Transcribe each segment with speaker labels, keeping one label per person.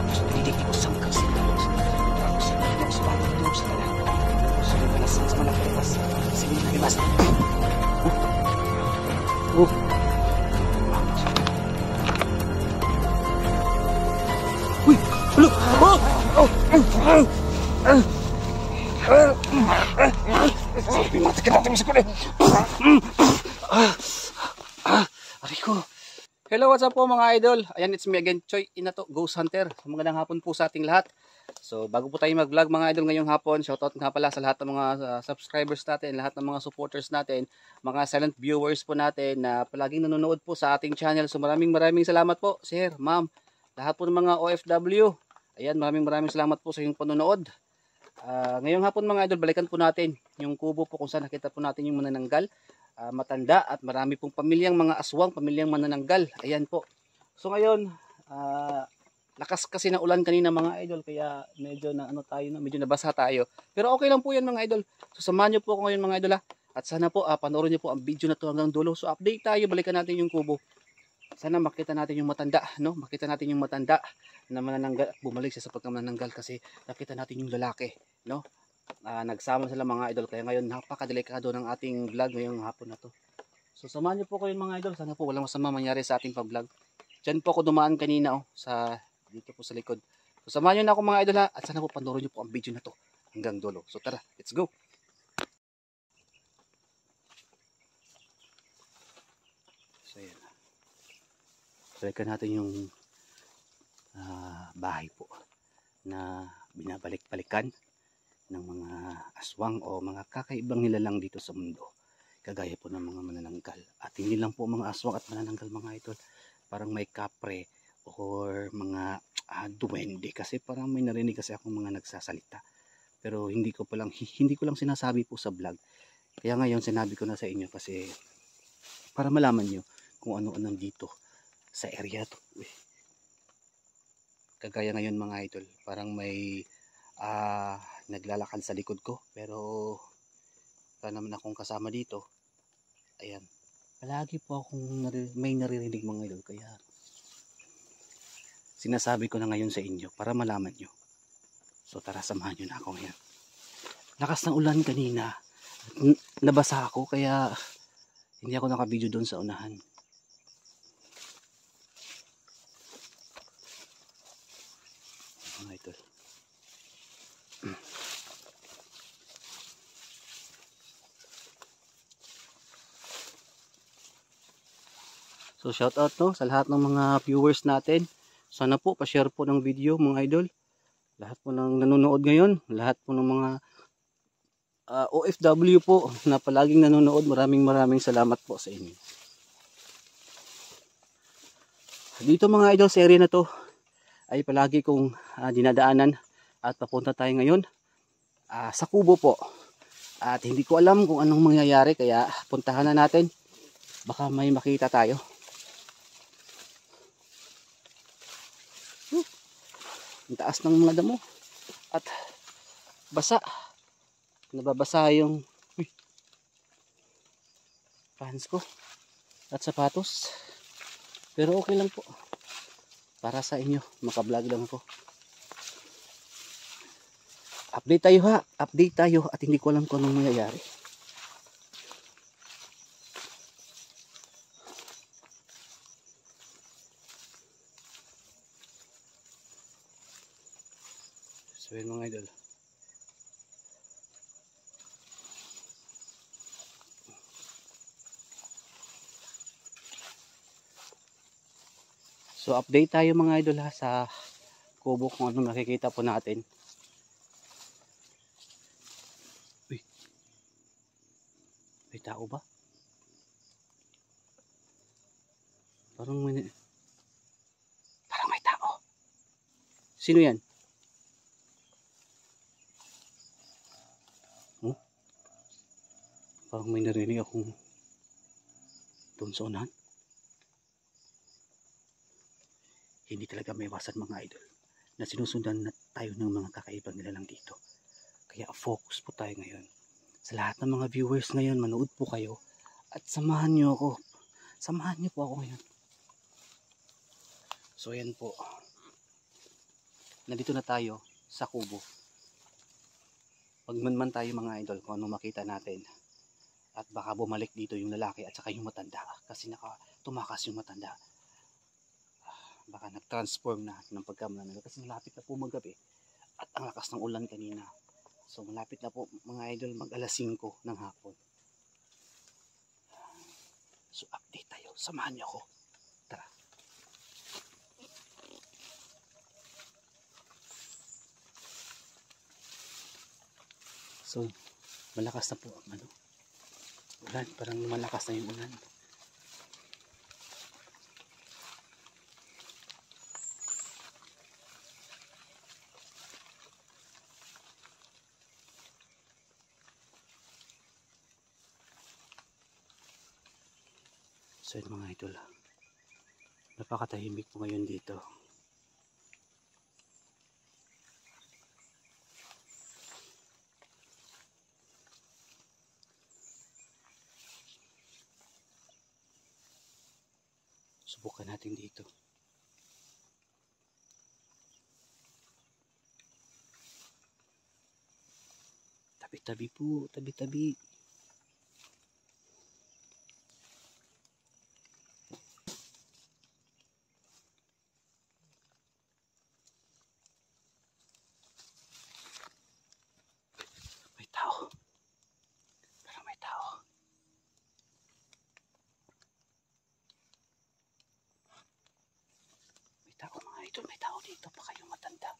Speaker 1: Tapos nadidinig ko saan kasi tapos sabihin ako sa bata doon sa tala. So yung palasan sa malaki labas. Sige na labas. Uy! Halo! Sabi mati ka natin sa kulay. Ariko. Hello, what's up po mga idol? Ayan, it's me again, Choy Inato, Ghost Hunter. Magandang hapon po sa ating lahat. So, bago po tayo mag-vlog mga idol ngayong hapon, shoutout nga pala sa lahat ng mga subscribers natin, lahat ng mga supporters natin, mga silent viewers po natin na palaging nanonood po sa ating channel. So, maraming salamat po, sir, ma'am, lahat po ng mga OFW. Ayan, maraming salamat po sa inyong panonood. Ngayong hapon mga idol, balikan po natin yung kubo po kung saan nakita po natin yung manananggal. Matanda at marami pong pamilyang mga aswang, pamilyang manananggal. Ayan po. So ngayon, lakas kasi na ulan kanina mga idol, kaya medyo na medyo nabasa tayo. Pero okay lang po 'yan mga idol. So samahan niyo po ako ngayon mga idol at sana po panoorin niyo po ang video na to hanggang dulo. So update tayo, balikan natin yung kubo. Sana makita natin yung matanda, no? Makita natin yung matanda na manananggal at bumalik siya sa pagkamanananggal kasi nakita natin yung lalaki, no? Nagsama sila mga idol, kaya ngayon napakadelikado ng ating vlog ngayong hapon na to. So samahan niyo po ko yung mga idol, sana po walang masama mangyari sa ating pag-vlog. Diyan po ako dumaan kanina dito po sa likod. So samahan niyo na ako mga idol at sana po panoorin niyo po ang video na to hanggang dulo. So tara, let's go. So yan. Balikan natin yung bahay po na binabalik-balikan ng mga aswang o mga kakaibang nilalang dito sa mundo, kagaya po ng mga manananggal. At hindi lang po mga aswang at manananggal mga idol, parang may kapre or mga duwende, kasi parang may narinig kasi akong mga nagsasalita, pero hindi ko lang sinasabi po sa vlog. Kaya ngayon sinabi ko na sa inyo kasi para malaman nyo kung ano-ano dito sa area to. Kagaya ngayon mga idol, parang may naglalakad sa likod ko, pero wala naman akong kasama dito. Ayan, palagi po akong may naririnig mga idol, kaya sinasabi ko na ngayon sa inyo para malaman nyo. So tara, samahan nyo na ako ngayon. Lakas ng ulan kanina, nabasa ako kaya hindi ako nakabidyo doon sa unahan. Mga idol, so shout out sa lahat ng mga viewers natin. Sana po pa-share po ng video mga idol. Lahat po ng nanonood ngayon, lahat po ng mga OFW po na palaging nanonood, maraming salamat po sa inyo. Dito mga idol, sa area na to ay palagi kong dinadaanan at papunta tayo ngayon sa kubo po. At hindi ko alam kung anong mangyayari, kaya puntahan na natin. Baka may makita tayo. Ang taas ng mga damo at basa, nababasa yung pants ko at sapatos, pero okay lang po para sa inyo, makablog lang ako. Update tayo at hindi ko alam kung anong mangyayari. So yun mga idol, so update tayo mga idol sa kubo kung anong nakikita po natin. Uy, may tao ba? Parang may tao. Sino yan? Parang may narinig akong doon sa unahan. Hindi talaga may iwasan mga idol na sinusundan na tayo ng mga kakaibang nilalang dito. Kaya focus po tayo ngayon. Sa lahat ng mga viewers ngayon, manood po kayo at samahan nyo ako. Samahan nyo po ako ngayon. So yan po. nandito na tayo sa kubo. Pagmanman tayo mga idol kung ano makita natin. At baka bumalik dito yung lalaki at saka yung matanda. Kasi tumakas yung matanda. Baka nag-transform na ng pagkaman nila. Kasi malapit na po magabi. At ang lakas ng ulan kanina. So malapit na po mga idol mag alas 5 ng hapon. So update tayo. Samahan niyo ako. Tara. So malakas na po ang ulan. Parang malakas na yung ulan. So yun mga idol, napakatahimik po ngayon dito. Subukan natin dito. Tabi-tabi po, tabi-tabi. May tao. Parang may tao. May tao mga idol, may tao dito. Baka yung matanda.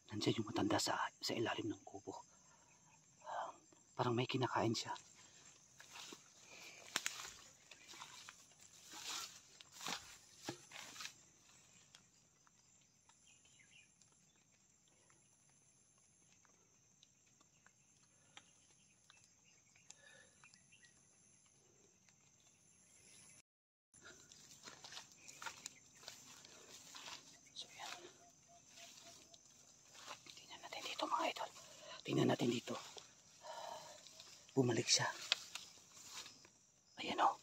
Speaker 1: Nandiyan yung matanda sa ilalim ng kubo. Parang may kinakain siya. Tingnan natin dito. Bumalik siya. Ayan o.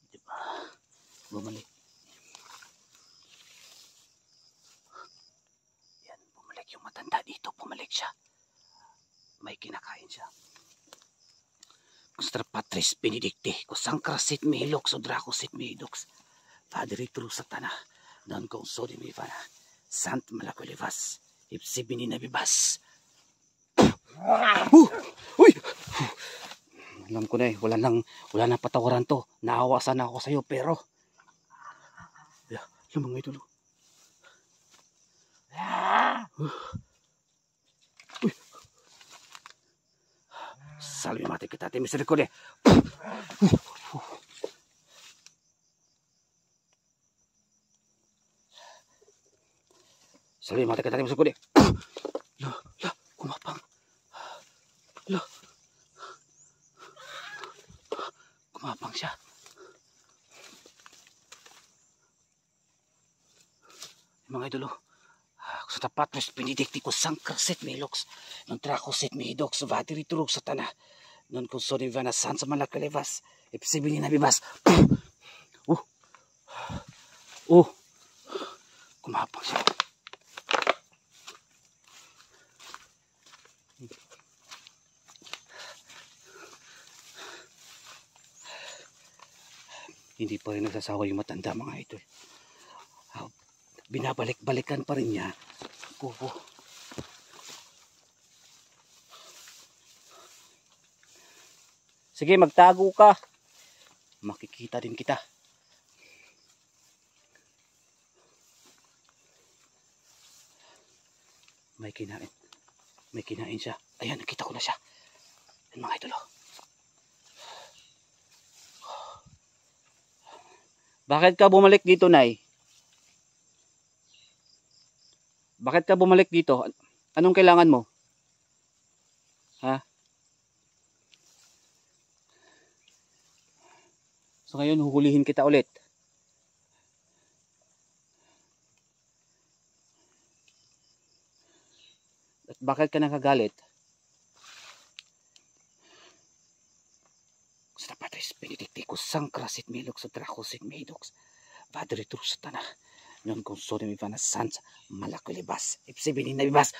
Speaker 1: Diba? Bumalik. Yan. Bumalik yung matanda dito. Bumalik siya. May kinakain siya. Kustra Patris Benedicti. Kusangkra sit mihilox o draco sit mihidox. Padre Tru Satana. Dan kong sodi mivana. Sant Malakulivas. Ipsibini na bibas. Uy! Alam ko na wala nang patawaran to. Naawa sana ako sa'yo pero yung mga idol. Uy! Salve mate kita te misericorde. Salve mate kita te misericorde. Kumapang. Kumapang siya. Mga idolo, Tapatnos pinidiktikos sangkrasit meloks. Non trakosit mehidoks vadiri turog sa tanah. Non konsoni vana san sa malakalevas. Ipsibini na bibas. Kumapang siya. Hindi pa rin nagsasawa yung matanda mga idol. Binabalik-balikan pa rin niya. Kuko. Sige, magtago ka. Makikita din kita. May kinain. May kinain siya. Ayan, nakita ko na siya. Ayan mga idol. Bakit ka bumalik dito, Nay? Bakit ka bumalik dito? Anong kailangan mo? Ha? So ngayon, huhulihin kita ulit. At bakit ka nakagalit? Sa patris, pinidiktikos sangkrasit meloks at trakosit mehidoks. Vadri turus sa tanah. Non konsoni mi vana sans malakulibas. Ipsibinin na bibas.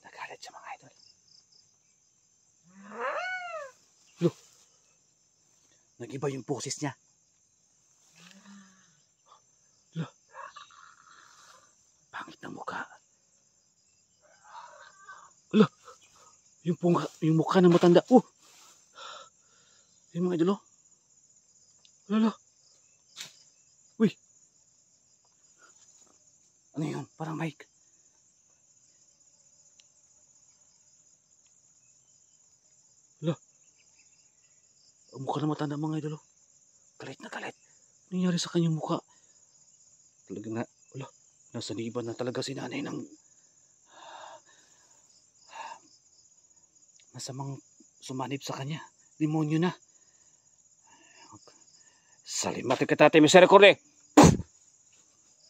Speaker 1: Nagalit siya mga idol. Look. Nag-iba yung boses niya. Look. Pangit na mukha. Look. Yung mukha ng matanda. Yung mga idol. Lalo. Uy. Ano yun? Parang mic. Lalo. Ang mukha ng matanda mga idol. Galit na galit. Nangyari sa kanyang mukha. Talagang nasa niban na talaga si nanay ng masamang sumanib sa kanya. Demonyo na. Salimati ka tatay misericorde.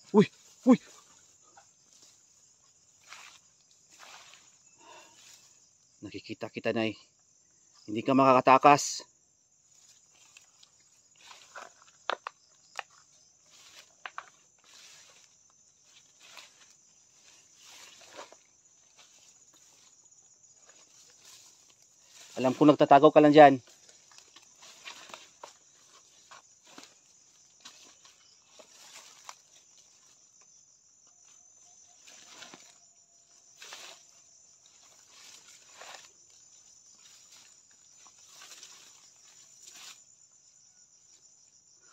Speaker 1: Uy. Nakikita kita, Nay. Hindi ka makakatakas. Alam ko nagtatago ka lang dyan.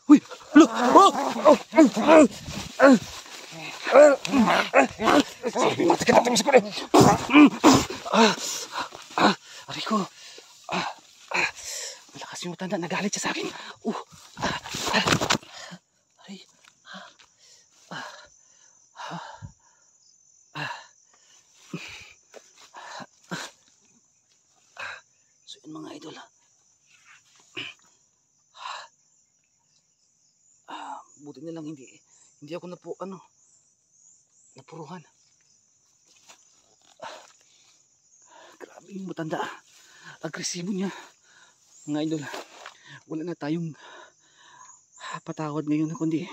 Speaker 1: Uy! Look! Mati ka natin ko rin. Aray ko. Malakas yung matanda. Nagalit siya sa akin. Aray. So yun mga idol. Buti na lang hindi ako napuruhan. Grabe yung matanda. Agresibo niya. Mga idol, wala na tayong patawad ngayon kundi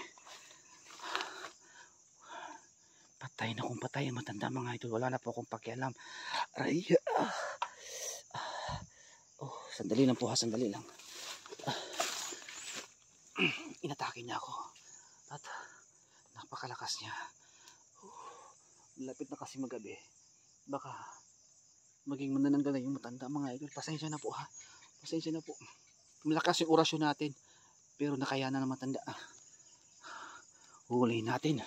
Speaker 1: patay na kung patay ang matanda mga idol. Wala na po akong pakialam. Aray. Sandali lang po ha, sandali lang. Inatake niya ako at napakalakas niya. Lapit na kasi magabi. Baka maging manananggal na yung matanda mga idol. Pasensya na po ha. Pasensya na po. Malakas yung orasyon natin. Pero nakayanan ng matanda. Huhulihin natin.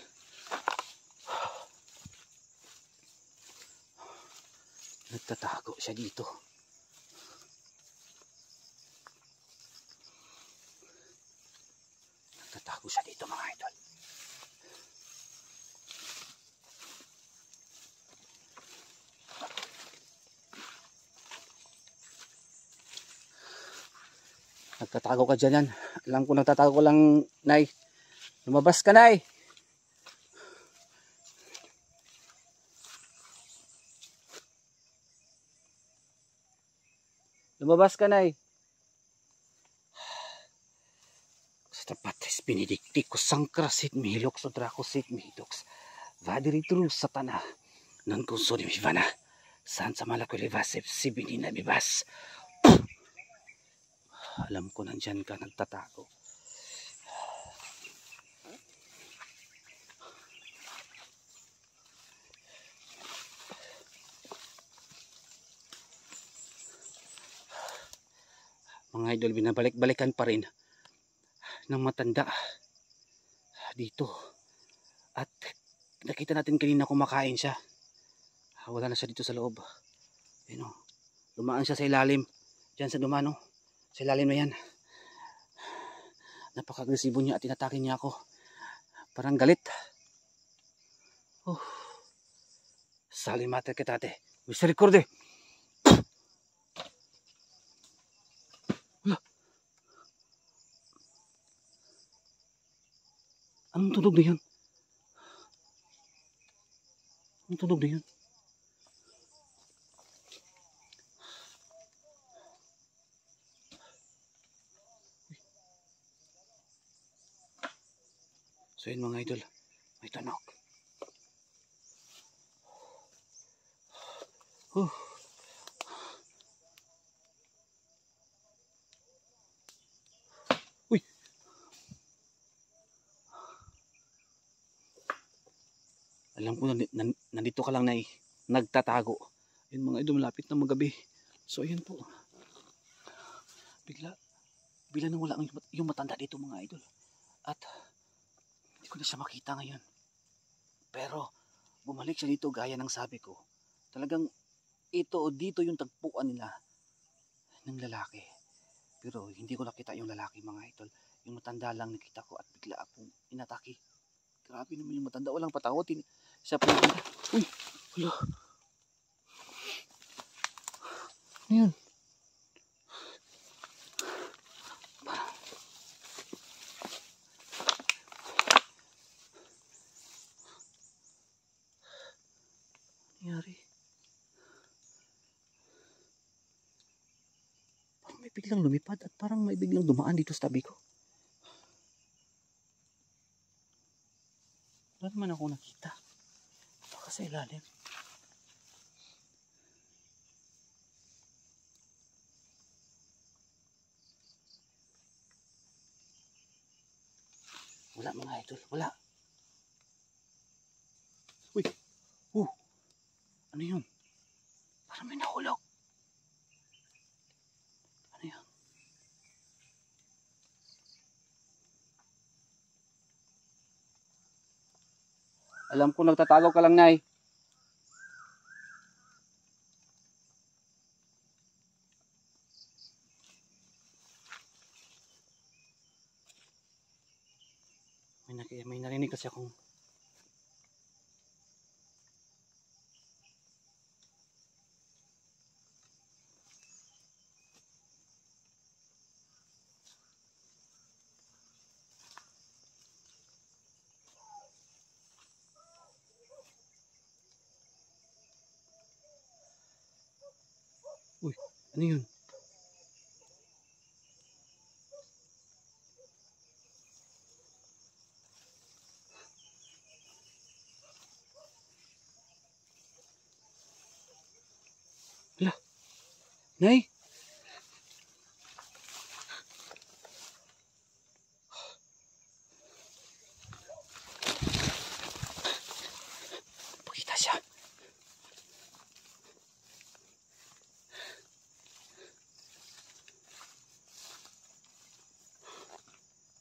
Speaker 1: Nagtatago siya dito. Nagtatago siya dito mga idol. Nagtatago ka dyan yan. Alam ko nagtatago ko lang, Nay. Lumabas ka, Nay. Lumabas ka, Nay. Sa patres benedicticus sancrasit mihilok sa dracosit mihidox. Vadiritru satana. Non consoli mi vana. San sa malakulivasip si binina bibas. Alam ko nandyan ka nagtatago. Mga idol, binabalik-balikan pa rin ng matanda dito. At nakita natin kanina kumakain siya. Wala na siya dito sa loob. Ayun o. Dumaan siya sa ilalim. Diyan sa dumano. Sa ilalim na yan. Napaka-agresibo niya at tinatake niya ako. Parang galit. Oh. Salimate kitate. Misericorde. Anong tunog na yan? Anong tunog na yan? So yun mga idol, may tunog. Uy! Alam ko nandito ka lang na nagtatago. Yun mga idol, malapit na magabi. So yun po. Bigla nang wala yung matanda dito mga idol. At hindi ko na siya makita ngayon. Pero bumalik siya dito gaya ng sabi ko. Talagang dito yung tagpuan nila ng lalaki. Pero hindi ko nakita yung lalaki mga idol. Yung matanda lang nakita ko at bigla akong inatake. Grabe naman yung matanda. Walang patakotin. Siya po. Uy! Hala! Ano yun? Nangyari? Parang may biglang lumipad at parang may biglang dumaan dito sa tabi ko. Wala naman ako nakita. Baka sa ilalim. Wala mga idol. Wala. Uy! Ano yun? Parang may nahulog. Ano yun? Alam ko nagtatago ka lang, Nay. May narinig kasi akong uy, ano yun? Hala, Nay? Pakita siya.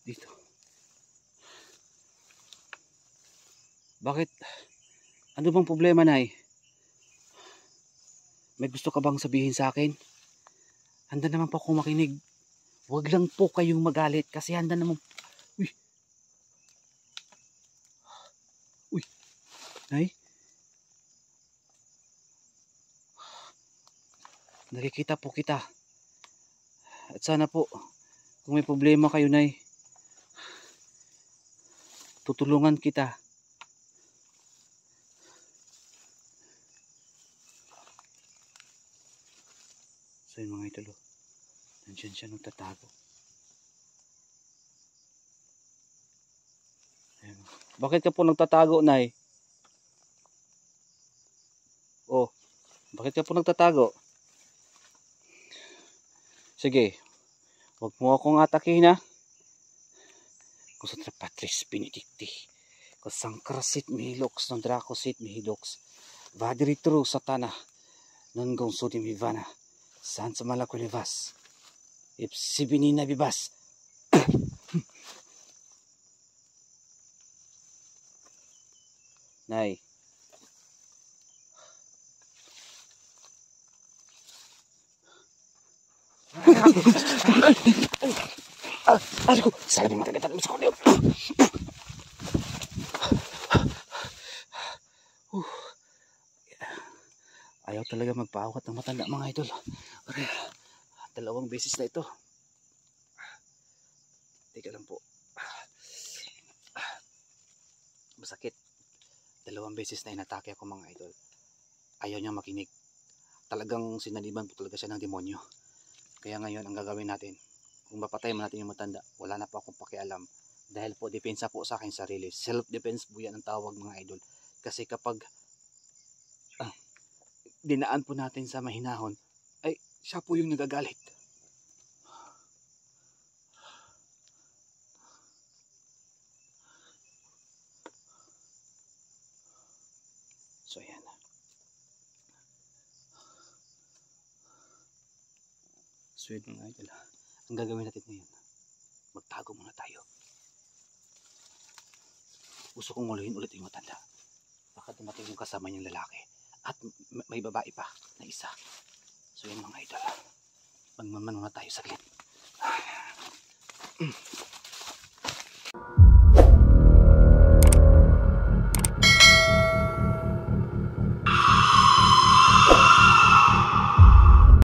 Speaker 1: Dito. Bakit? Ano bang problema, Nay? May gusto ka bang sabihin sa akin? Handa naman po ako makinig. Huwag lang po kayong magalit kasi handa naman. Uy! Uy! Nay? Nakikita po kita. At sana po Kung may problema kayo, Nay, tutulungan kita. So yun mga idol, nandiyan siya nagtatago. Ayan. Bakit ka po nagtatago, Nay? Oh, bakit ka po nagtatago? Sige, huwag mo akong atakin, ha? Kusatra Patris Benedicti, kusangkrasit mihiloks ng dracosit mihiloks, vadiritro satana, nunggong sudim ivana, saan sa malakulivas, ipsibini na bibas. Nay. Aduh, saya di mata kita dulu sekali. Ayaw talaga magpaawat ng matanda mga idol. Dalawang beses na ito. Teka lang po. Masakit. Dalawang beses na inatake ako mga idol. Ayaw niya makinig. Talagang sinaliban po talaga siya ng demonyo. Kaya ngayon ang gagawin natin, kung mapatay man natin yung matanda, wala na po akong pakialam. Dahil po depensa po sa aking sarili. Self-defense po yan ang tawag mga idol. Kasi kapag dinaan po natin sa mahinahon, ay siya po yung nagagalit. So yan. Sweet mga idol. Ang gagawin natin ngayon, magtago muna tayo. Gusto kong maluhin ulit yung matanda. Baka dumating yung kasama niyang lalaki. At may babae pa na isa. So yan mga idol. Magmaman muna tayo saglit.